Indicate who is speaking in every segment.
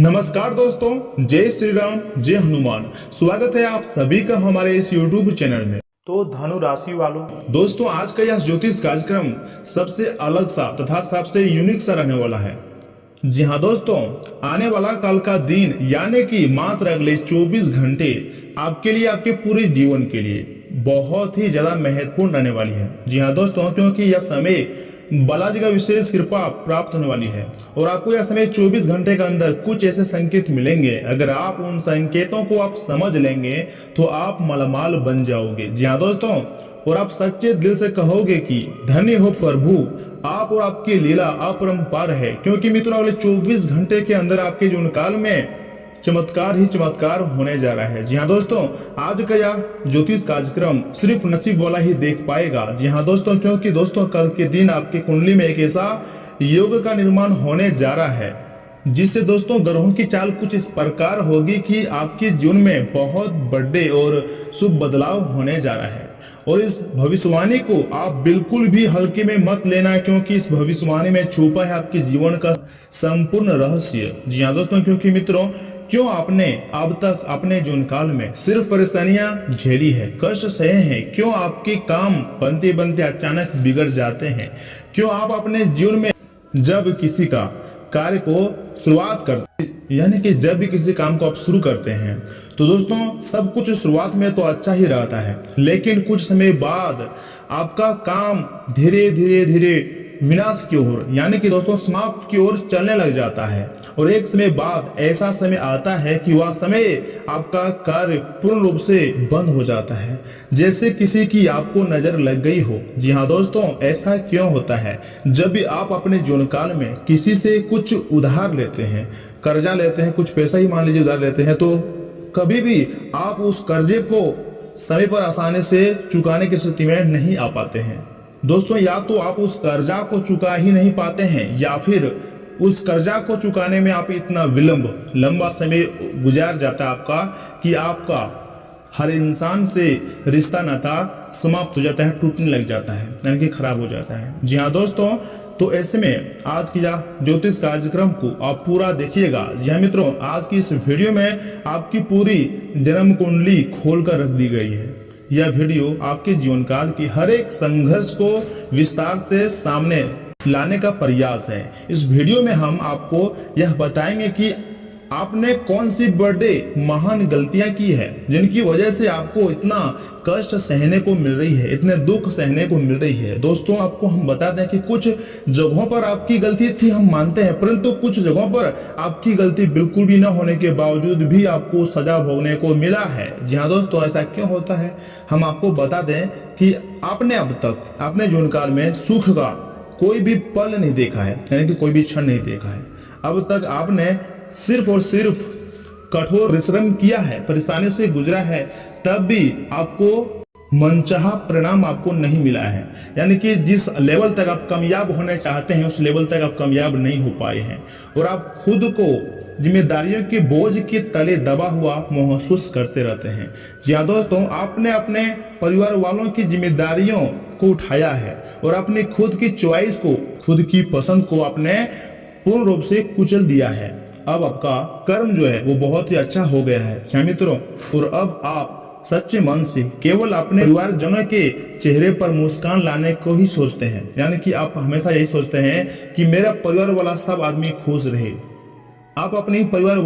Speaker 1: नमस्कार दोस्तों, जय श्री राम, जय हनुमान। स्वागत है आप सभी का हमारे इस YouTube चैनल में। तो धनु राशि वालों, दोस्तों आज का यह ज्योतिष कार्यक्रम सबसे अलग सा तथा सबसे यूनिक सा रहने वाला है। जी हाँ दोस्तों, आने वाला कल का दिन यानी कि मात्र अगले 24 घंटे आपके लिए, आपके पूरे जीवन के लिए बहुत ही ज्यादा महत्वपूर्ण रहने वाली है। जी हाँ दोस्तों, क्योंकि यह समय बालाजी का विशेष कृपा प्राप्त होने वाली है और आपको यह समय 24 घंटे के अंदर कुछ ऐसे संकेत मिलेंगे। अगर आप उन संकेतों को आप समझ लेंगे तो आप मालामाल बन जाओगे। जी हाँ दोस्तों, और आप सच्चे दिल से कहोगे कि धन्य हो प्रभु, आप और आपकी लीला अपरंपार है। क्योंकि मित्रों अगले 24 घंटे के अंदर आपके जीवन काल में चमत्कार ही चमत्कार होने जा रहा है। जी हाँ दोस्तों, आज का यह ज्योतिष कार्यक्रम सिर्फ नसीब वाला ही देख पाएगा। जी हाँ दोस्तों, क्योंकि दोस्तों कल के दिन आपकी कुंडली में एक ऐसा योग का निर्माण होने जा रहा है जिससे दोस्तों ग्रहों की चाल कुछ इस प्रकार होगी कि आपके जीवन में बहुत बड़े और शुभ बदलाव होने जा रहा है। और इस भविष्यवाणी को आप बिल्कुल भी हल्के में मत लेना, क्योंकि इस भविष्यवाणी में छुपा है आपके जीवन का संपूर्ण रहस्य। जी हाँ दोस्तों, क्योंकि मित्रों क्यों आपने अब तक अपने जीवन काल में सिर्फ परेशानियां झेली है, कष्ट सहे हैं, क्यों आपके काम बनते बनते अचानक बिगड़ जाते हैं, क्यों आप अपने जीवन में जब किसी का कार्य को शुरुआत करते यानी कि जब भी किसी काम को आप शुरू करते हैं तो दोस्तों सब कुछ शुरुआत में तो अच्छा ही रहता है, लेकिन कुछ समय बाद आपका काम धीरे धीरे धीरे विनाश की ओर यानी कि दोस्तों समाप्त की ओर चलने लग जाता है। और एक समय बाद ऐसा समय आता है कि वह समय आपका कार्य पूर्ण रूप से बंद हो जाता है, जैसे किसी की आपको नजर लग गई हो। जी हाँ दोस्तों, ऐसा क्यों होता है? जब भी आप अपने जीवन काल में किसी से कुछ उधार लेते हैं, कर्जा लेते हैं, कुछ पैसा ही मान लीजिए उधार लेते हैं, तो कभी भी आप उस कर्जे को समय पर आसानी से चुकाने की स्थिति में नहीं आ पाते हैं। दोस्तों या तो आप उस कर्जा को चुका ही नहीं पाते हैं या फिर उस कर्जा को चुकाने में आप इतना विलंब लंबा समय गुजार जाता है आपका कि आपका हर इंसान से रिश्ता नाता समाप्त हो जाता है, टूटने लग जाता है, यानी कि खराब हो जाता है। जी हाँ दोस्तों, तो ऐसे में आज की यह ज्योतिष कार्यक्रम को आप पूरा देखिएगा। जी हाँ मित्रों, आज की इस वीडियो में आपकी पूरी जन्म कुंडली खोल कर रख दी गई है। यह वीडियो आपके जीवन काल की हर एक संघर्ष को विस्तार से सामने लाने का प्रयास है। इस वीडियो में हम आपको यह बताएंगे कि आपने कौन सी बड़े महान गलतियां की है जिनकी वजह से आपको इतना कष्ट सहने को मिल रही है, इतने दुख सहने को मिल रही है। दोस्तों आपको हम बता दें कि कुछ जगहों पर आपकी गलती थी, हम मानते हैं, परंतु कुछ जगहों पर आपकी गलती बिल्कुल भी न होने के बावजूद भी आपको सजा भोगने को मिला है। जी हाँ दोस्तों, ऐसा क्यों होता है हम आपको बता दें कि आपने अब तक अपने जीवन काल में सुख का कोई भी पल नहीं देखा है, यानी कि कोई भी क्षण नहीं देखा है। अब तक आपने सिर्फ और सिर्फ कठोर परिश्रम किया है, परेशानी से गुजरा है, तब भी आपको मनचाहा परिणाम आपको नहीं मिला है। यानी कि जिस लेवल तक आप कामयाब होने चाहते हैं उस लेवल तक आप कामयाब नहीं हो पाए हैं और आप खुद को जिम्मेदारियों के बोझ के तले दबा हुआ महसूस करते रहते हैं। जी हाँ दोस्तों, आपने अपने परिवार वालों की जिम्मेदारियों को उठाया है और अपनी खुद की चॉइस को, खुद की पसंद को आपने पूर्ण रूप से कुचल दिया है। अब आपका कर्म जो है वो बहुत ही अच्छा हो गया है मित्रों, और अब आप सच्चे मन से केवल अपने परिवारजनों के चेहरे पर मुस्कान लाने को ही सोचते हैं। यानी कि आप हमेशा यही सोचते हैं कि मेरा परिवार वाला सब आदमी खुश रहे। आप अपने परिवार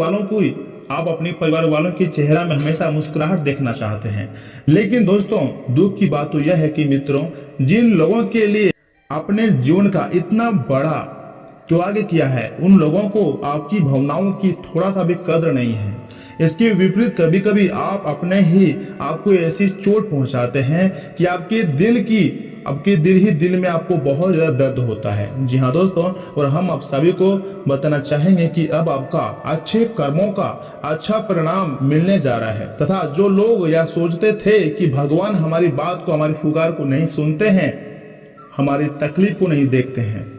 Speaker 1: वालों के चेहरा में हमेशा मुस्कुराहट देखना चाहते हैं। लेकिन दोस्तों दुख की बात तो यह है कि मित्रों, जिन लोगों के लिए अपने जीवन का इतना बड़ा त्याग किया है, उन लोगों को आपकी भावनाओं की थोड़ा सा भी कदर नहीं है। इसके विपरीत कभी कभी आप अपने ही आपको ऐसी चोट पहुंचाते हैं कि आपके दिल में आपको बहुत ज्यादा दर्द होता है। जी हाँ दोस्तों, और हम आप सभी को बताना चाहेंगे कि अब आपका अच्छे कर्मों का अच्छा परिणाम मिलने जा रहा है, तथा जो लोग यह सोचते थे कि भगवान हमारी बात को, हमारी पुकार को नहीं सुनते हैं, हमारी तकलीफ को नहीं देखते हैं,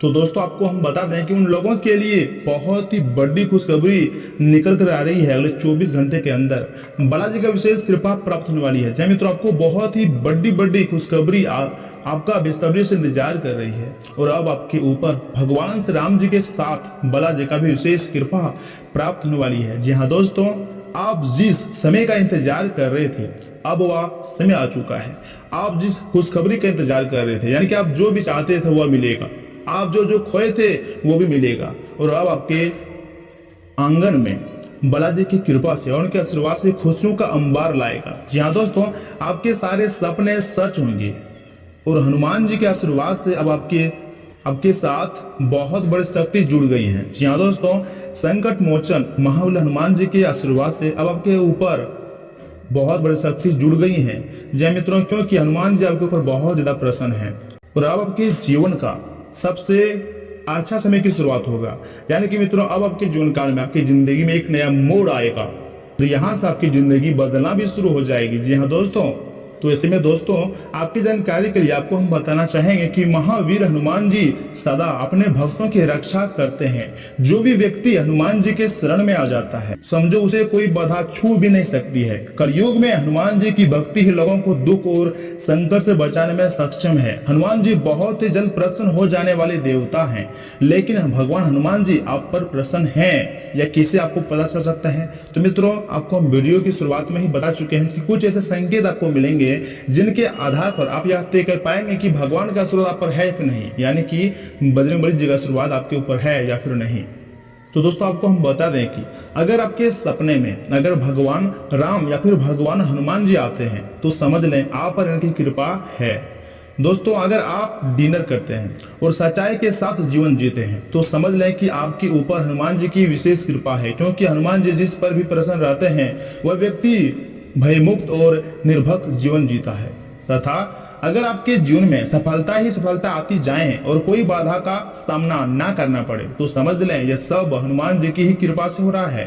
Speaker 1: तो दोस्तों आपको हम बता दें कि उन लोगों के लिए बहुत ही बड़ी खुशखबरी निकल कर आ रही है। अगले 24 घंटे के अंदर बालाजी का विशेष कृपा प्राप्त होने वाली है। जय मित्रों, आपको बहुत ही बड़ी खुशखबरी आपका बेसब्री से इंतजार कर रही है और अब आपके ऊपर भगवान श्री राम जी के साथ बालाजी का भी विशेष कृपा प्राप्त होने वाली है। जी हाँ दोस्तों, आप जिस समय का इंतजार कर रहे थे अब वह समय आ चुका है। आप जिस खुशखबरी का इंतजार कर रहे थे, यानी कि आप जो भी चाहते थे वह मिलेगा, आप जो खोए थे वो भी मिलेगा और अब आपके आंगन में बालाजी की कृपा से और उनके आशीर्वाद से खुशियों का अंबार लाएगा। जी हाँ दोस्तों, आपके सारे सपने सच होंगे और हनुमान जी के आशीर्वाद से अब आपके साथ बहुत बड़ी शक्ति जुड़ गई है। जी हाँ दोस्तों, संकट मोचन महाबली हनुमान जी के आशीर्वाद से अब आपके ऊपर बहुत बड़ी शक्ति जुड़ गई है। जी हाँ मित्रों, क्योंकि हनुमान जी आपके ऊपर बहुत ज्यादा प्रसन्न है और अब आपके जीवन का सबसे अच्छा समय की शुरुआत होगा। यानी कि मित्रों, अब आपके जीवन काल में आपकी जिंदगी में एक नया मोड़ आएगा, तो यहाँ से आपकी जिंदगी बदलना भी शुरू हो जाएगी। जी हाँ दोस्तों, तो ऐसे में दोस्तों आपकी जानकारी के लिए आपको हम बताना चाहेंगे कि महावीर हनुमान जी सदा अपने भक्तों की रक्षा करते हैं। जो भी व्यक्ति हनुमान जी के शरण में आ जाता है, समझो उसे कोई बाधा छू भी नहीं सकती है। कलयुग में हनुमान जी की भक्ति ही लोगों को दुख और संकट से बचाने में सक्षम है। हनुमान जी बहुत ही जल्द प्रसन्न हो जाने वाले देवता हैं, लेकिन भगवान हनुमान जी आप पर प्रसन्न हैं या कैसे आपको पता चल सकता है? तो मित्रों, आपको हम वीडियो की शुरुआत में ही बता चुके हैं कि कुछ ऐसे संकेत आपको मिलेंगे जिनके आधार पर आप यह तय कर पाएंगे कि भगवान का आशीर्वाद आप पर है कि नहीं, यानी कि बजरंगबली जी का आशीर्वाद आपके ऊपर है या फिर नहीं। तो दोस्तों आपको हम बता दें कि अगर आपके सपने में अगर भगवान राम या फिर भगवान हनुमान जी आते हैं तो समझ लें आप पर इनकी कृपा है। दोस्तों अगर आप डिनर करते हैं और सच्चाई के साथ जीवन जीते हैं तो समझ लें कि आपके ऊपर हनुमान जी की विशेष कृपा है, क्योंकि हनुमान जी जिस पर भी प्रसन्न रहते हैं वह व्यक्ति भयमुक्त और निर्भक जीवन जीता है। तथा अगर आपके जीवन में सफलता ही सफलता आती जाए और कोई बाधा का सामना ना करना पड़े तो समझ लें यह सब हनुमान जी की ही कृपा से हो रहा है।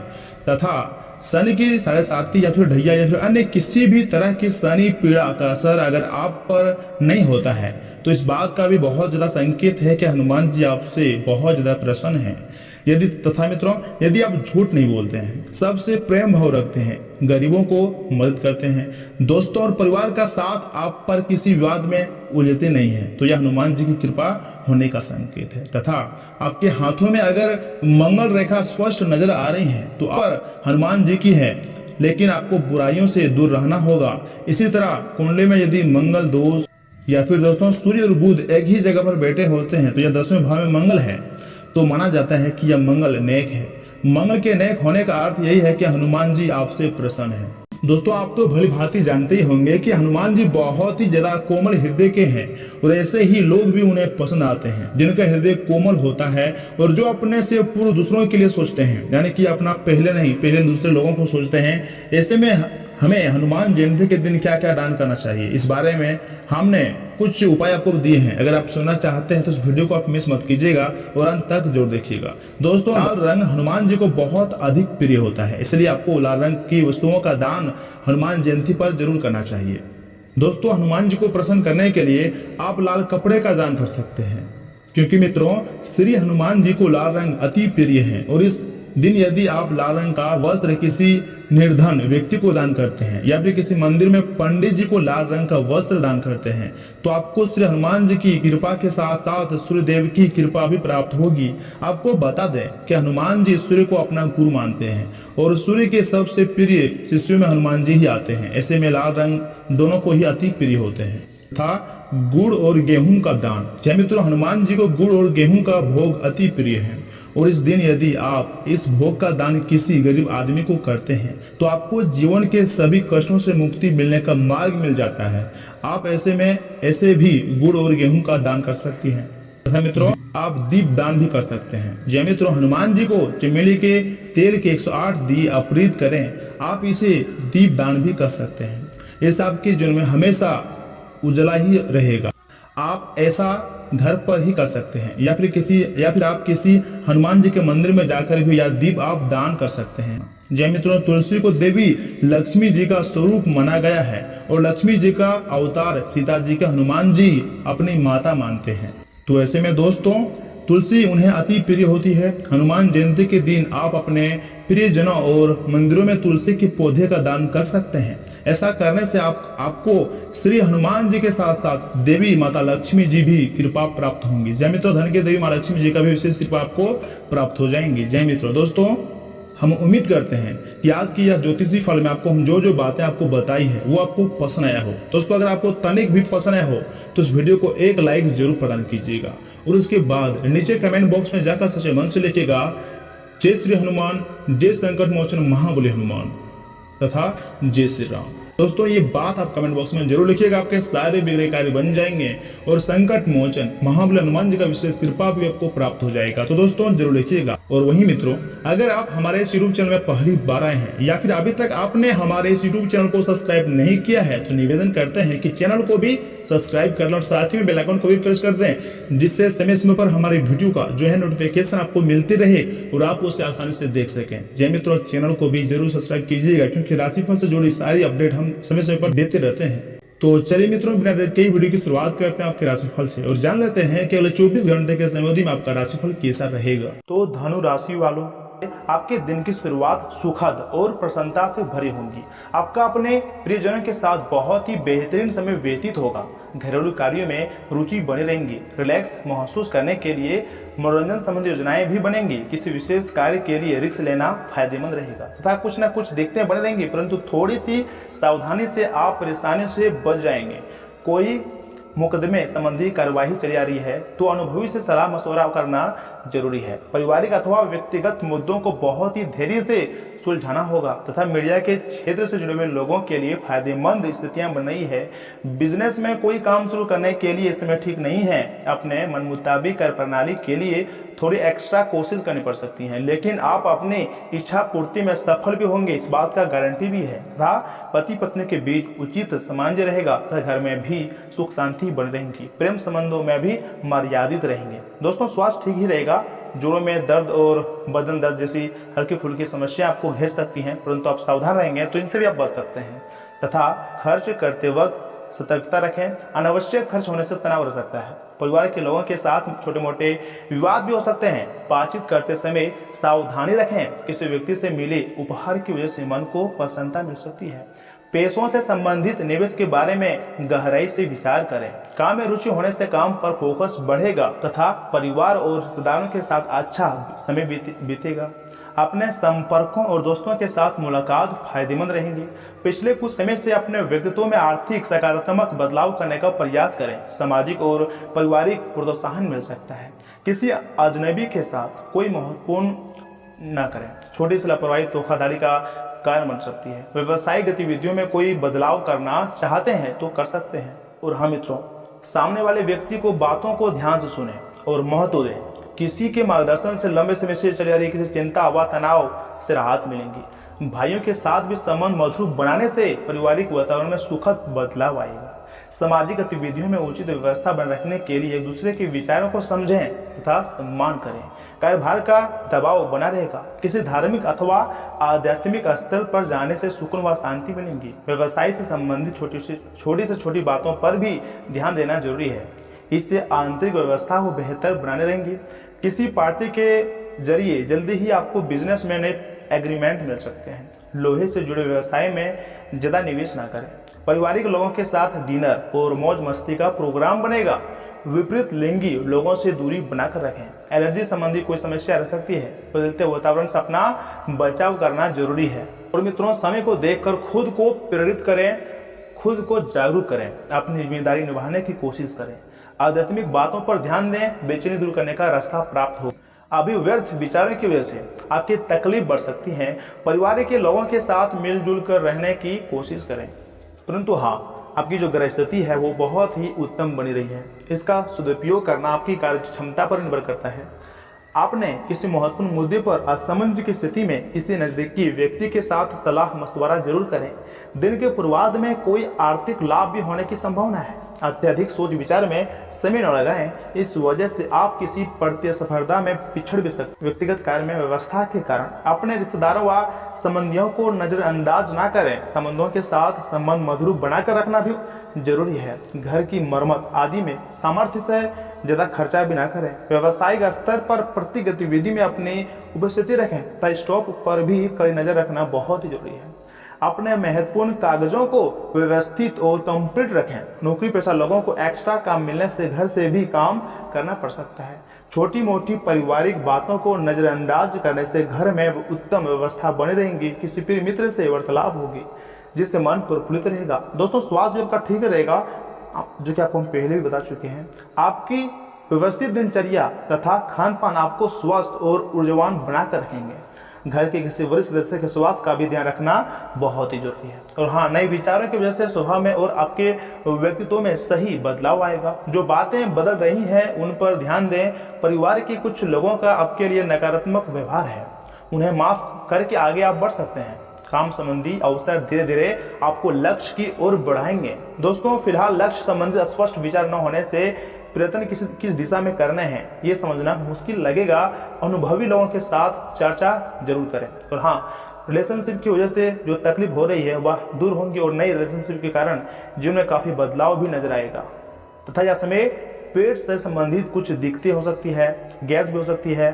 Speaker 1: तथा शनि की 7.5 या फिर ढैया या फिर अन्य किसी भी तरह की शनि पीड़ा का असर अगर आप पर नहीं होता है तो इस बात का भी बहुत ज्यादा संकेत है कि हनुमान जी आपसे बहुत ज्यादा प्रसन्न है। तथा मित्रों यदि आप झूठ नहीं बोलते हैं, सबसे प्रेम भाव रखते हैं, गरीबों को मदद करते हैं, दोस्तों और परिवार का साथ आप पर किसी विवाद में उलझते नहीं हैं, तो यह हनुमान जी की कृपा होने का संकेत है। तथा आपके हाथों में अगर मंगल रेखा स्पष्ट नजर आ रही है तो और हनुमान जी की है, लेकिन आपको बुराइयों से दूर रहना होगा। इसी तरह कुंडली में यदि मंगल दोष या फिर दोस्तों सूर्य और बुध एक ही जगह पर बैठे होते हैं तो यह 10वें भाव में मंगल है, तो माना जाता है कि यह मंगल नेक है। मंगल के नेक होने का अर्थ यही है कि हनुमान जी आपसे प्रसन्न है। दोस्तों आप तो भली भांति जानते ही होंगे कि हनुमान जी बहुत ही ज्यादा कोमल हृदय के हैं और ऐसे ही लोग भी उन्हें पसंद आते हैं जिनका हृदय कोमल होता है और जो अपने से पूर्व दूसरों के लिए सोचते हैं, यानी कि अपना पहले नहीं पहले दूसरे लोगों को सोचते हैं। ऐसे में हमें हनुमान जयंती के दिन क्या क्या दान करना चाहिए, इस बारे में हमने कुछ उपाय आपको दिए हैं। अगर आप सुनना चाहते हैं तो इस वीडियो को आप मिस मत कीजिएगा और अंत तक जरूर देखिएगा। दोस्तों लाल रंग हनुमान जी को बहुत अधिक प्रिय होता है, इसलिए आपको लाल रंग की वस्तुओं का दान हनुमान जयंती पर जरूर करना चाहिए। दोस्तों हनुमान जी को प्रसन्न करने के लिए आप लाल कपड़े का दान कर सकते हैं, क्योंकि मित्रों श्री हनुमान जी को लाल रंग अति प्रिय है और इस दिन यदि आप लाल रंग का वस्त्र किसी निर्धन व्यक्ति को दान करते हैं या फिर किसी मंदिर में पंडित जी को लाल रंग का वस्त्र दान करते हैं तो आपको श्री हनुमान जी की कृपा के साथ साथ सूर्य देव की कृपा भी प्राप्त होगी। आपको बता दें कि हनुमान जी सूर्य को अपना गुरु मानते हैं और सूर्य के सबसे प्रिय शिष्यों में हनुमान जी ही आते हैं। ऐसे में लाल रंग दोनों को ही अति प्रिय होते हैं। था गुड़ और गेहूं का दान। जय मित्रों हनुमान जी को गुड़ और गेहूं का भोग अति प्रिय है और इस दिन यदि आप इस भोग का दान किसी गरीब आदमी को करते हैं तो आपको जीवन के सभी कष्टों से मुक्ति मिलने का मार्ग मिल जाता है। आप ऐसे में ऐसे भी गुड़ और गेहूं का दान कर सकती हैं। तथा मित्रों आप दीप दान भी कर सकते हैं। जय मित्रों हनुमान जी को चमेली के तेल के 108 दिए अर्पित करें, आप इसे दीप दान भी कर सकते हैं। इस आपके जीवन में हमेशा उजला ही रहेगा। आप ऐसा घर पर ही कर सकते हैं या फिर आप किसी हनुमान जी के मंदिर में जाकर भी या दीप आप दान कर सकते हैं। जय मित्रों तुलसी को देवी लक्ष्मी जी का स्वरूप माना गया है और लक्ष्मी जी का अवतार सीता जी के हनुमान जी अपनी माता मानते हैं। तो ऐसे में दोस्तों तुलसी उन्हें अति प्रिय होती है। हनुमान जयंती के दिन आप अपने प्रियजनों और मंदिरों में तुलसी के पौधे का दान कर सकते हैं। ऐसा करने से आपको श्री हनुमान जी के साथ साथ देवी माता लक्ष्मी जी भी कृपा प्राप्त होंगी। जय मित्रों, धन की देवी माता लक्ष्मी जी का भी विशेष कृपा आपको प्राप्त हो जाएंगी। जय मित्रों, दोस्तों हम उम्मीद करते हैं कि आज की यह ज्योतिषी फल में आपको हम जो बातें आपको बताई है वो आपको पसंद आया हो। दोस्तों अगर आपको तनिक भी पसंद आया हो तो इस वीडियो को एक लाइक जरूर प्रदान कीजिएगा और उसके बाद नीचे कमेंट बॉक्स में जाकर सच्चे मन से लिखिएगा जय श्री हनुमान, जय संकट मोचन महाबली हनुमान तथा जय श्री राम। दोस्तों ये बात आप कमेंट बॉक्स में जरूर लिखिएगा, आपके सारे बिगड़े कार्य बन जाएंगे और संकट मोचन महाबली हनुमान जी का विशेष कृपा भी आपको प्राप्त हो जाएगा। तो दोस्तों जरूर लिखिएगा। और वहीं मित्रों, अगर आप हमारे इस यूट्यूब चैनल में पहली बार आए हैं या फिर अभी तक आपने हमारे इस यूट्यूब चैनल को सब्सक्राइब नहीं किया है तो निवेदन करते हैं कि चैनल को भी सब्सक्राइब कर लें और साथ ही में बेल आइकन को भी प्रेस कर दें, जिससे समय समय पर हमारी वीडियो का जो है नोटिफिकेशन आपको मिलती रहे और आप उसे आसानी से देख सकें। जय मित्रों, चैनल को भी जरूर सब्सक्राइब कीजिएगा क्योंकि राशिफल से जुड़ी सारी अपडेट हम समय समय पर देते रहते हैं। तो चलिए मित्रों, बिना देर के वीडियो की शुरुआत करते हैं आपके राशिफल से और जान लेते हैं कि अगले 24 घंटे के समय में आपका राशिफल कैसा रहेगा। तो धनु राशि वालों, आपके दिन की शुरुआत सुखद और प्रसन्नता से भरी होगी। आपका अपने प्रियजनों के साथ बहुत ही बेहतरीन समय व्यतीत होगा। घरेलू कार्यों में रुचि बनी रहेंगी। रिलैक्स महसूस करने के लिए मनोरंजन संबंधी योजनाएं भी बनेंगी। किसी विशेष कार्य के लिए रिस्क लेना फायदेमंद रहेगा तथा कुछ न कुछ दिक्कतें बनी रहेंगी, परंतु थोड़ी सी सावधानी से आप परेशानियों से बच जाएंगे। कोई मुकदमे संबंधी कार्यवाही चली आ रही है तो अनुभवी से सलाह मशवरा करना जरूरी है। पारिवारिक अथवा व्यक्तिगत मुद्दों को बहुत ही धैर्य से सुलझाना होगा तथा मीडिया के क्षेत्र से जुड़े हुए लोगों के लिए फायदेमंद स्थितियां बन रही है। बिजनेस में कोई काम शुरू करने के लिए इस समय ठीक नहीं है। अपने मन मुताबिक कार्य प्रणाली के लिए थोड़ी एक्स्ट्रा कोशिश करनी पड़ सकती है, लेकिन आप अपनी इच्छा पूर्ति में सफल भी होंगे, इस बात का गारंटी भी है तथा पति पत्नी के बीच उचित सामंजस्य रहेगा तथा घर में भी सुख शांति बनी रहेगी। प्रेम संबंधों में भी मर्यादित रहेंगे। दोस्तों स्वास्थ्य ठीक ही रहेगा। जोड़ों में दर्द और बदन दर्द जैसी हल्की फुल्की समस्या आपको घेर सकती हैं, परंतु आप सावधान रहेंगे तो इनसे भी आप बच सकते हैं तथा खर्च करते वक्त सतर्कता रखें। अनावश्यक खर्च होने से तनाव रह सकता है। परिवार के लोगों के साथ छोटे मोटे विवाद भी हो सकते हैं। बातचीत करते समय सावधानी रखें। किसी व्यक्ति से मिले उपहार की वजह से मन को प्रसन्नता मिल सकती है। पैसों से संबंधित निवेश के बारे में गहराई से विचार करें। काम में रुचि होने से काम पर फोकस बढ़ेगा तथा परिवार और रिश्तेदारों के साथ अच्छा समय बीतेगा। अपने संपर्कों और दोस्तों के साथ मुलाकात फायदेमंद रहेंगी। पिछले कुछ समय से अपने व्यक्तित्व में आर्थिक सकारात्मक बदलाव करने का प्रयास करें। सामाजिक और पारिवारिक प्रोत्साहन मिल सकता है। किसी अजनबी के साथ कोई महत्वपूर्ण न करें। छोटी सी लापरवाही धोखाधड़ी का कारण बन सकती है। व्यवसायिक गतिविधियों में कोई बदलाव करना चाहते हैं तो कर सकते हैं। और हाँ मित्रों, सामने वाले व्यक्ति को बातों को ध्यान से सुने और महत्व दें। किसी के मार्गदर्शन से लंबे समय से चली आ रही किसी चिंता व तनाव से राहत मिलेंगी। भाइयों के साथ भी संबंध मधुर बनाने से पारिवारिक वातावरण में सुखद बदलाव आएगा। सामाजिक गतिविधियों में उचित व्यवस्था बनाए रखने के लिए एक दूसरे के विचारों को समझें तथा सम्मान करें। कार्यभार का दबाव बना रहेगा। किसी धार्मिक अथवा आध्यात्मिक स्तर पर जाने से सुकून व शांति मिलेंगी। व्यवसाय से संबंधित छोटी से छोटी बातों पर भी ध्यान देना जरूरी है। इससे आंतरिक व्यवस्था को बेहतर बनाने रहेंगी। किसी पार्टी के जरिए जल्दी ही आपको बिजनेस में नए एग्रीमेंट मिल सकते हैं। लोहे से जुड़े व्यवसाय में ज़्यादा निवेश ना करें। पारिवारिक लोगों के साथ डिनर और मौज मस्ती का प्रोग्राम बनेगा। विपरीत लिंगी लोगों से दूरी बनाकर रखें। एलर्जी संबंधी कोई समस्या रह सकती है। बदलते वातावरण से अपना बचाव करना जरूरी है। और मित्रों, समय को देखकर खुद को प्रेरित करें, खुद को जागरूक करें, अपनी जिम्मेदारी निभाने की कोशिश करें। आध्यात्मिक बातों पर ध्यान दें। बेचैनी दूर करने का रास्ता प्राप्त हो। अभी व्यर्थ विचारों की वजह से आपकी तकलीफ बढ़ सकती है। परिवार के लोगों के साथ मिलजुल कर रहने की कोशिश करें, परंतु हाँ, आपकी जो गृहस्थिति है वो बहुत ही उत्तम बनी रही है। इसका सदुपयोग करना आपकी कार्य क्षमता पर निर्भर करता है। आपने किसी महत्वपूर्ण मुद्दे पर असमंजस की स्थिति में किसी नजदीकी व्यक्ति के साथ सलाह मशवरा जरूर करें। दिन के पूर्वार्ध में कोई आर्थिक लाभ भी होने की संभावना है। अत्यधिक सोच विचार में समय न लगाएं। इस वजह से आप किसी प्रतिस्पर्धा में पिछड़ भी सकते। व्यक्तिगत कार्य में व्यवस्था के कारण अपने रिश्तेदारों व संबंधियों को नजरअंदाज ना करें। संबंधों के साथ संबंध मधुर बनाकर रखना भी जरूरी है। घर की मरम्मत आदि में सामर्थ्य से ज़्यादा खर्चा भी ना करें। व्यावसायिक स्तर पर प्रति गतिविधि में अपनी उपस्थिति रखें तथा स्टॉक पर भी कड़ी नज़र रखना बहुत ही जरूरी है। अपने महत्वपूर्ण कागजों को व्यवस्थित और कंप्लीट रखें। नौकरी पेशा लोगों को एक्स्ट्रा काम मिलने से घर से भी काम करना पड़ सकता है। छोटी मोटी पारिवारिक बातों को नज़रअंदाज करने से घर में उत्तम व्यवस्था बनी रहेगी। किसी प्रिय मित्र से वार्तालाप होगी जिससे मन प्रफुल्लित रहेगा। दोस्तों, स्वास्थ्य आपका ठीक रहेगा, जो कि आपको हम पहले भी बता चुके हैं। आपकी व्यवस्थित दिनचर्या तथा खान पान आपको स्वस्थ और ऊर्जावान बनाकर रखेंगे। घर के किसी वरिष्ठ सदस्य के स्वास्थ्य का भी ध्यान रखना बहुत ही जरूरी है। और हाँ, नए विचारों की वजह से स्वभाव में और आपके व्यक्तित्व में सही बदलाव आएगा। जो बातें बदल रही हैं उन पर ध्यान दें। परिवार के कुछ लोगों का आपके लिए नकारात्मक व्यवहार है, उन्हें माफ करके आगे आप बढ़ सकते हैं। काम संबंधी अवसर धीरे धीरे आपको लक्ष्य की ओर बढ़ाएंगे। दोस्तों, फिलहाल लक्ष्य संबंधी स्पष्ट विचार न होने से प्रयत्न किस दिशा में करने हैं ये समझना मुश्किल लगेगा। अनुभवी लोगों के साथ चर्चा जरूर करें। और हाँ, रिलेशनशिप की वजह से जो तकलीफ हो रही है वह दूर होंगी और नई रिलेशनशिप के कारण जीवन में काफ़ी बदलाव भी नजर आएगा। तथा यह समय पेट से संबंधित कुछ दिक्कतें हो सकती है, गैस भी हो सकती है,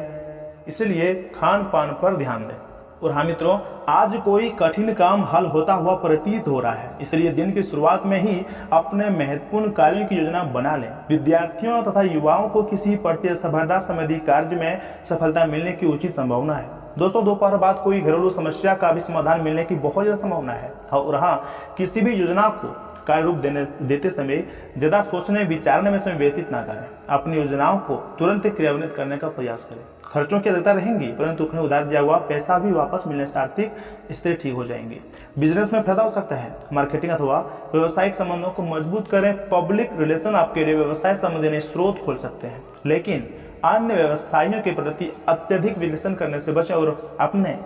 Speaker 1: इसलिए खान पान पर ध्यान दें। और हाँ मित्रों, आज कोई कठिन काम हल होता हुआ प्रतीत हो रहा है, इसलिए दिन की शुरुआत में ही अपने महत्वपूर्ण कार्यों की योजना बना लें। विद्यार्थियों तथा युवाओं को किसी प्रतिस्पर्धा संबंधी कार्य में सफलता मिलने की उचित संभावना है। दोस्तों, दोपहर बाद कोई घरेलू समस्या का भी समाधान मिलने की बहुत ज़्यादा संभावना है। और हाँ, किसी भी योजना को कार्य रूप देते समय ज़्यादा सोचने विचारने में समय व्यतीत ना करें। अपनी योजनाओं को तुरंत क्रियान्वित करने का प्रयास करें। खर्चों की अधिकता रहेंगी, परंतु उन्हें उधार दिया हुआ पैसा भी वापस मिलने से आर्थिक स्थिति ठीक हो जाएंगी। बिजनेस में फायदा हो सकता है। मार्केटिंग अथवा व्यवसायिक संबंधों को मजबूत करें। पब्लिक रिलेशन आपके लिए व्यवसाय संबंधी स्रोत खोल सकते हैं, लेकिन अन्य व्यवसायियों के प्रति अत्यधिक विश्लेषण करने से बचें और अपने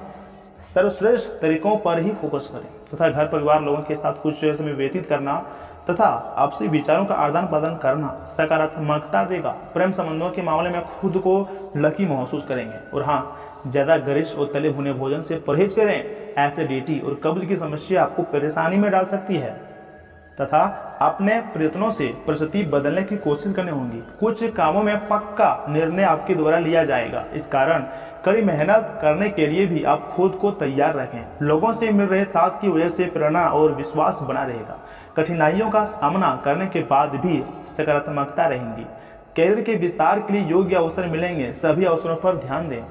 Speaker 1: सर्वश्रेष्ठ तरीकों पर ही फोकस करें। तथा घर परिवार लोगों के साथ कुछ समय व्यतीत करना तथा आपसी विचारों का आदान प्रदान करना सकारात्मकता देगा। प्रेम संबंधों के मामले में खुद को लकी महसूस करेंगे। और हाँ, ज़्यादा गरिष्ठ और तले भुने भोजन से परहेज करें। एसिडिटी और कब्ज की समस्या आपको परेशानी में डाल सकती है तथा अपने प्रयत्नों से परिस्थिति बदलने की कोशिश करनी होगी। कुछ कामों में पक्का निर्णय आपके द्वारा लिया जाएगा, इस कारण कड़ी मेहनत करने के लिए भी आप खुद को तैयार रखें। लोगों से मिल रहे साथ की वजह से प्रेरणा और विश्वास बना रहेगा। कठिनाइयों का सामना करने के बाद भी सकारात्मकता रहेंगी। कैरियर के विस्तार के लिए योग्य अवसर मिलेंगे, सभी अवसरों पर ध्यान दें।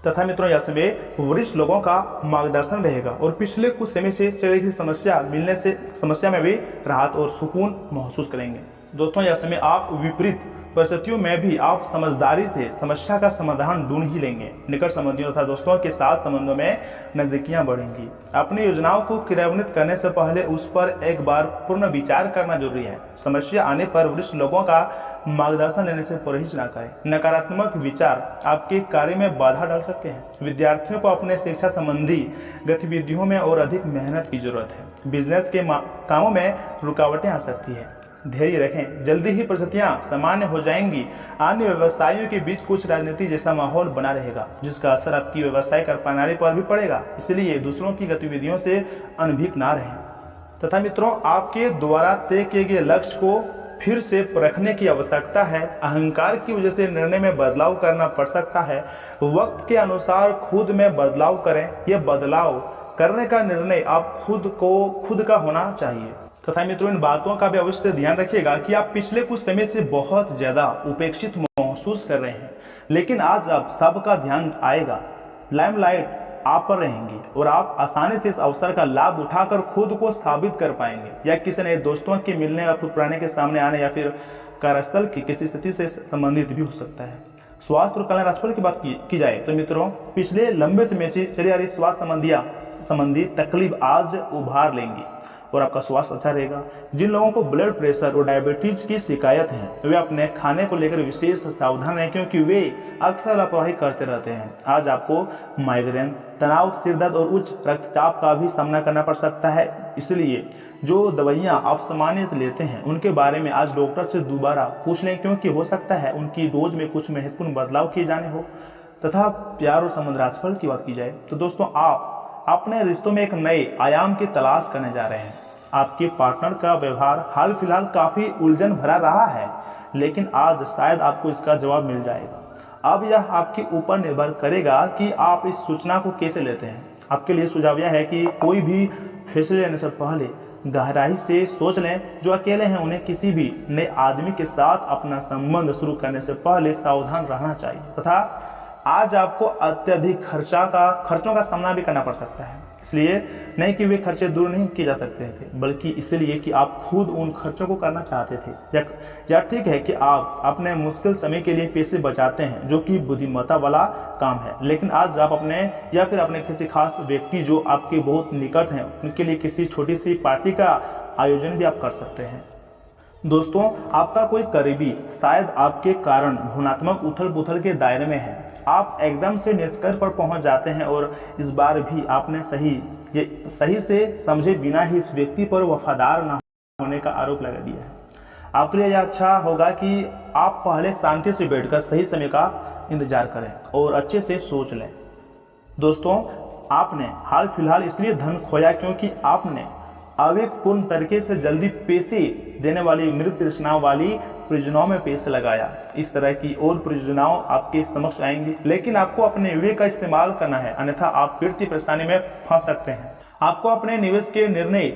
Speaker 1: तथा मित्रों, यह समय वरिष्ठ लोगों का मार्गदर्शन रहेगा और पिछले कुछ समय से चल रही समस्या मिलने से समस्या में भी राहत और सुकून महसूस करेंगे। दोस्तों, यह समय आप विपरीत परिस्थितियों में भी आप समझदारी से समस्या का समाधान ढूंढ ही लेंगे। निकट संबंधियों तथा दोस्तों के साथ संबंधों में नजदीकियां बढ़ेंगी। अपनी योजनाओं को क्रियान्वित करने से पहले उस पर एक बार पूर्ण विचार करना जरूरी है। समस्या आने पर वरिष्ठ लोगों का मार्गदर्शन लेने से परहेज ना करें। नकारात्मक विचार आपके कार्य में बाधा डाल सकते हैं। विद्यार्थियों को अपने शिक्षा संबंधी गतिविधियों में और अधिक मेहनत की जरूरत है। बिजनेस के कामों में रुकावटें आ सकती है, धैर्य रखें, जल्दी ही परिस्थितियां सामान्य हो जाएंगी। अन्य व्यवसायियों के बीच कुछ राजनीति जैसा माहौल बना रहेगा, जिसका असर आपकी व्यवसाय कर प्रणाली पर भी पड़ेगा, इसलिए दूसरों की गतिविधियों से अनभिज्ञ ना रहें। तथा मित्रों, आपके द्वारा तय किए गए लक्ष्य को फिर से परखने की आवश्यकता है। अहंकार की वजह से निर्णय में बदलाव करना पड़ सकता है। वक्त के अनुसार खुद में बदलाव करें। यह बदलाव करने का निर्णय आप खुद का होना चाहिए। तथा मित्रों, इन बातों का भी अवश्य ध्यान रखिएगा कि आप पिछले कुछ समय से बहुत ज्यादा उपेक्षित महसूस कर रहे हैं, लेकिन आज अब सबका ध्यान आएगा। लाइमलाइट आप पर रहेंगी और आप आसानी से इस अवसर का लाभ उठाकर खुद को साबित कर पाएंगे। या किसी नए दोस्तों के मिलने या फिर पुराने के सामने आने या फिर कार्यस्थल की किसी स्थिति से संबंधित भी हो सकता है। स्वास्थ्य और कल्याण राशिफल की बात की जाए तो मित्रों, पिछले लंबे समय से चली आ रही स्वास्थ्य संबंधी तकलीफ आज उभार लेंगी और आपका स्वास्थ्य अच्छा रहेगा। जिन लोगों को ब्लड प्रेशर और डायबिटीज की शिकायत है, वे अपने खाने को लेकर विशेष सावधान रहें, क्योंकि वे अक्सर लापरवाही करते रहते हैं। आज आपको माइग्रेन, तनाव, सिरदर्द और उच्च रक्तचाप का भी सामना करना पड़ सकता है, इसलिए जो दवाइयाँ आप सामान्यतः लेते हैं उनके बारे में आज डॉक्टर से दोबारा पूछ लें, क्योंकि हो सकता है उनकी डोज में कुछ महत्वपूर्ण बदलाव किए जाने हो। तथा प्यार और संबंध राशिफल की बात की जाए तो दोस्तों, आप अपने रिश्तों में एक नए आयाम की तलाश करने जा रहे हैं। आपके पार्टनर का व्यवहार हाल फिलहाल काफ़ी उलझन भरा रहा है, लेकिन आज शायद आपको इसका जवाब मिल जाएगा। अब यह आपके ऊपर निर्भर करेगा कि आप इस सूचना को कैसे लेते हैं। आपके लिए सुझाव यह है कि कोई भी फैसले लेने से पहले गहराई से सोच लें। जो अकेले हैं उन्हें किसी भी नए आदमी के साथ अपना संबंध शुरू करने से पहले सावधान रहना चाहिए। तथा आज आपको अत्यधिक खर्चों का सामना भी करना पड़ सकता है। इसलिए नहीं कि वे खर्चे दूर नहीं किए जा सकते थे, बल्कि इसलिए कि आप खुद उन खर्चों को करना चाहते थे। या ठीक है कि आप अपने मुश्किल समय के लिए पैसे बचाते हैं, जो कि बुद्धिमत्ता वाला काम है, लेकिन आज आप अपने या फिर अपने किसी खास व्यक्ति जो आपके बहुत निकट हैं उनके लिए किसी छोटी सी पार्टी का आयोजन भी आप कर सकते हैं। दोस्तों, आपका कोई करीबी शायद आपके कारण भावनात्मक उथल पुथल के दायरे में है। आप एकदम से निष्कर्ष पर पहुंच जाते हैं और इस बार भी आपने सही से समझे बिना ही इस व्यक्ति पर वफादार न होने का आरोप लगा दिया है। आपके लिए यह अच्छा होगा कि आप पहले शांति से बैठकर सही समय का इंतजार करें और अच्छे से सोच लें। दोस्तों, आपने हाल फिलहाल इसलिए धन खोया क्योंकि आपने आवेगपूर्ण तरीके से जल्दी पैसे देने वाली मृत तृष्णाओं वाली परियोजनाओं में पैसे लगाया। इस तरह की और परियोजनाओं आपके समक्ष आएंगी, लेकिन आपको अपने विवेक का इस्तेमाल करना है, अन्यथा आप फिर की परेशानी में फंस सकते हैं। आपको अपने निवेश के निर्णय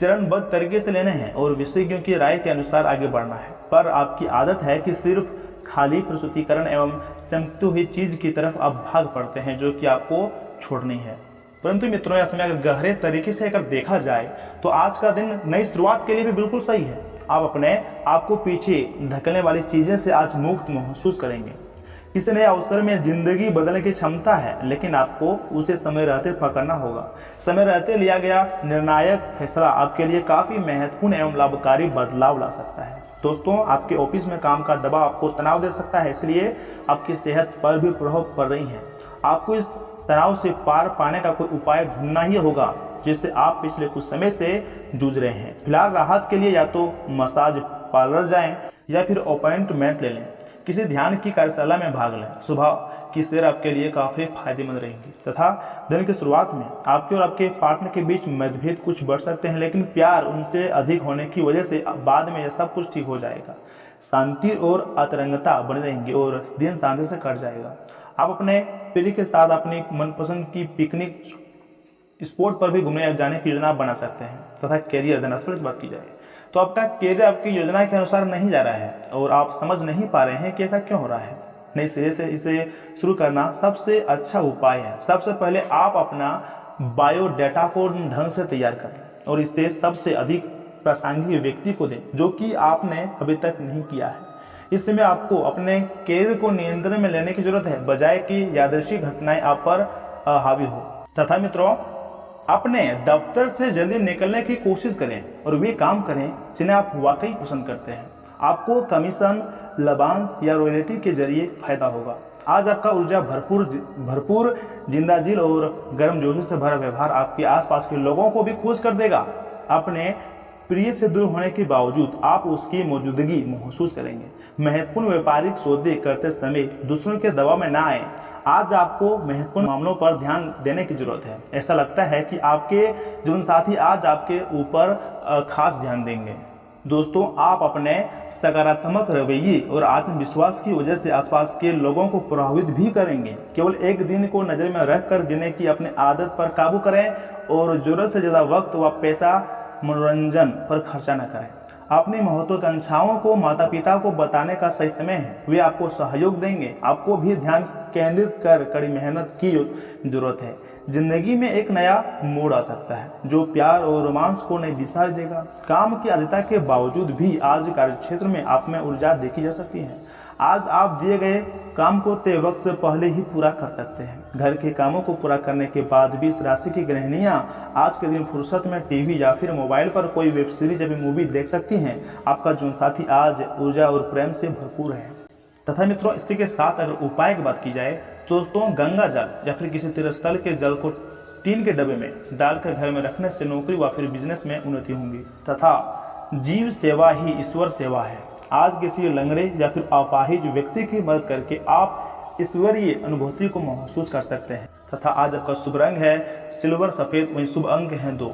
Speaker 1: चरणबद्ध तरीके से लेने हैं और विशेषज्ञों की राय के अनुसार आगे बढ़ना है। पर आपकी आदत है कि सिर्फ खाली प्रस्तुतिकरण एवं चमकती हुई चीज की तरफ आप भाग पड़ते हैं, जो कि आपको छोड़नी है। परंतु मित्रों, यह समय अगर गहरे तरीके से अगर देखा जाए तो आज का दिन नई शुरुआत के लिए भी बिल्कुल सही है। आप अपने आप को पीछे धकेलने वाली चीज़ें से आज मुक्त महसूस करेंगे। इस नए अवसर में जिंदगी बदलने की क्षमता है, लेकिन आपको उसे समय रहते पकड़ना होगा। समय रहते लिया गया निर्णायक फैसला आपके लिए काफ़ी महत्वपूर्ण एवं लाभकारी बदलाव ला सकता है। दोस्तों, आपके ऑफिस में काम का दबाव आपको तनाव दे सकता है, इसलिए आपकी सेहत पर भी प्रभाव पड़ रही है। आपको इस तनाव से पार पाने का कोई उपाय ढूंढना ही होगा, जिससे आप पिछले कुछ समय से जूझ रहे हैं। फिलहाल राहत के लिए या तो मसाज पार्लर जाएं या फिर अपॉइंटमेंट ले लें, किसी ध्यान की कार्यशाला में भाग लें। सुबह की सैर आपके लिए काफ़ी फायदेमंद रहेंगी। तथा दिन की शुरुआत में आपके और आपके पार्टनर के बीच मतभेद कुछ बढ़ सकते हैं, लेकिन प्यार उनसे अधिक होने की वजह से बाद में यह सब कुछ ठीक हो जाएगा। शांति और अतरंगता बनी रहेंगी और दिन शांति से कट जाएगा। आप अपने प्रिय के साथ अपनी मनपसंद की पिकनिक स्पॉट पर भी घूमने जाने की योजना बना सकते हैं। तथा कैरियर धनराशि की बात की जाए तो आपका कैरियर आपकी योजना के अनुसार नहीं जा रहा है और आप समझ नहीं पा रहे हैं कि ऐसा क्यों हो रहा है। नए सिरे से इसे शुरू करना सबसे अच्छा उपाय है। सबसे पहले आप अपना बायोडाटा को ढंग से तैयार करें और इसे सबसे अधिक प्रासंगिक व्यक्ति को दें, जो कि आपने अभी तक नहीं किया है। इस समय आपको अपने कैरियर को नियंत्रण में लेने की जरूरत है, बजाय कि यादृच्छिक घटनाएं आप पर हावी हो। तथा मित्रों, अपने दफ्तर से जल्दी निकलने की कोशिश करें और वे काम करें जिन्हें आप वाकई पसंद करते हैं। आपको कमीशन, लाभांश या रॉयल्टी के जरिए फायदा होगा। आज आपका ऊर्जा भरपूर जिंदादिल और गर्मजोशी से भरा व्यवहार आपके आसपास के लोगों को भी खुश कर देगा। अपने प्रिय से दूर होने के बावजूद आप उसकी मौजूदगी महसूस करेंगे। महत्वपूर्ण व्यापारिक सौदे करते समय दूसरों के दबाव में ना आए। आज आपको महत्वपूर्ण मामलों पर ध्यान देने की जरूरत है। ऐसा लगता है कि आपके जीवन साथी आज आपके ऊपर खास ध्यान देंगे। दोस्तों, आप अपने सकारात्मक रवैये और आत्मविश्वास की वजह से आसपास के लोगों को प्रभावित भी करेंगे। केवल एक दिन को नज़र में रखकर जीने की अपनी आदत पर काबू करें और जरूरत से ज़्यादा वक्त व पैसा मनोरंजन पर खर्चा न करें। अपनी महत्वाकांक्षाओं को माता पिता को बताने का सही समय है। वे आपको सहयोग देंगे। आपको भी ध्यान केंद्रित कर कड़ी मेहनत की जरूरत है। जिंदगी में एक नया मोड़ आ सकता है जो प्यार और रोमांस को नई दिशा देगा। काम की आदिता के बावजूद भी आज कार्यक्षेत्र में आप में ऊर्जा देखी जा सकती है। आज आप दिए गए काम को तय वक्त से पहले ही पूरा कर सकते हैं। घर के कामों को पूरा करने के बाद भी इस राशि की गृहिणियां आज के दिन फुर्सत में टीवी या फिर मोबाइल पर कोई वेब सीरीज या मूवी देख सकती हैं। आपका जीवन साथी आज ऊर्जा और प्रेम से भरपूर है। तथा मित्रों, इसी के साथ अगर उपाय की बात की जाए तो दोस्तों, गंगा जल या फिर किसी तीर्थस्थल के जल को टीन के डब्बे में डालकर घर में रखने से नौकरी व फिर बिजनेस में उन्नति होंगी तथा जीव सेवा ही ईश्वर सेवा है। आज किसी लंगड़े या फिर अपाहिज व्यक्ति की मदद करके आप ईश्वरीय अनुभूति को महसूस कर सकते हैं। तथा आज आपका शुभ रंग है सिल्वर सफेद, वहीं शुभ अंक हैं 2।